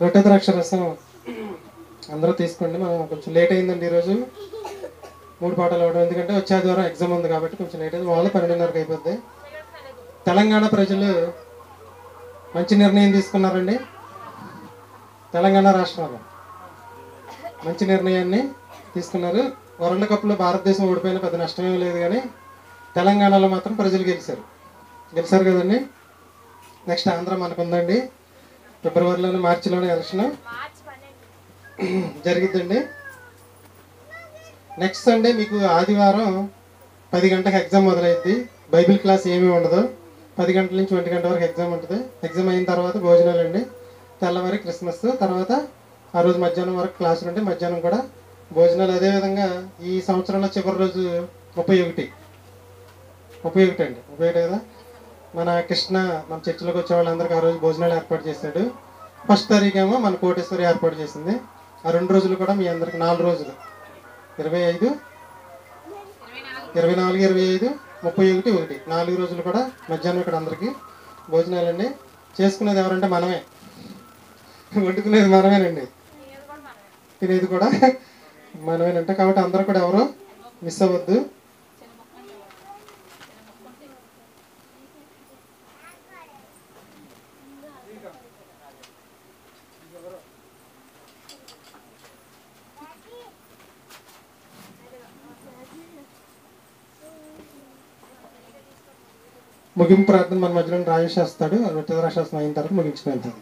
రొట్టె ద్రాక్ష రసం అందరూ తీసుకోండి. మనం కొంచెం లేట్ అయిందండి ఈరోజు 3 పాటలు అవ్వడం, ఎందుకంటే వచ్చే ఆదివారం ఎగ్జామ్ ఉంది కాబట్టి కొంచెం లేట్ అయింది. వాళ్ళు 12:30కి అయిపోద్ది. తెలంగాణ ప్రజలు మంచి నిర్ణయం తీసుకున్నారండి. తెలంగాణ రాష్ట్రంలో మంచి నిర్ణయాన్ని తీసుకున్నారు. వరల్డ్ కప్లో భారతదేశం ఓడిపోయిన పెద్ద నష్టమేం లేదు, కానీ తెలంగాణలో మాత్రం ప్రజలు గెలిచారు కదండి. నెక్స్ట్ ఆంధ్ర మనకు ఉందండి. ఫిబ్రవరిలోనే మార్చిలోనే ఎలక్షన్ జరిగిద్దండి. నెక్స్ట్ సండే మీకు ఆదివారం 10 గంటలకు ఎగ్జామ్ మొదలైద్ది. బైబిల్ క్లాస్ ఏమీ ఉండదు. 10 గంటల నుంచి 1 గంట వరకు ఎగ్జామ్ ఉంటుంది. ఎగ్జామ్ అయిన తర్వాత భోజనాలు అండి. తెల్లవారి క్రిస్మస్, తర్వాత ఆ రోజు మధ్యాహ్నం వరకు క్లాసులు ఉంటే మధ్యాహ్నం కూడా భోజనాలు. అదేవిధంగా ఈ సంవత్సరంలో చివరి రోజు 31 అండి. 31 కదా. మన కృష్ణ మన చర్చిలోకి వచ్చే వాళ్ళందరికీ ఆ రోజు భోజనాలు ఏర్పాటు చేశాడు. ఫస్ట్ తారీఖు ఏమో మన కోటేశ్వరి ఏర్పాటు చేసింది. ఆ 2 రోజులు కూడా మీ అందరికి 4 రోజులు 25, 24, 25, 31, 1 4 రోజులు కూడా మధ్యాహ్నం ఇక్కడ అందరికీ భోజనాలండి. చేసుకునేది ఎవరంటే మనమే, వండుకునేది మనమేనండి, తినేది కూడా మనమేనంట. కాబట్టి అందరూ కూడా ఎవరు మిస్ అవ్వద్దు. ముగింపు ప్రార్థన మన మధ్యలో రాజేష్ చేస్తాడు. రొట్టె ద్రాక్ష అయిన తర్వాత ముగించుకు వెళ్తాడు.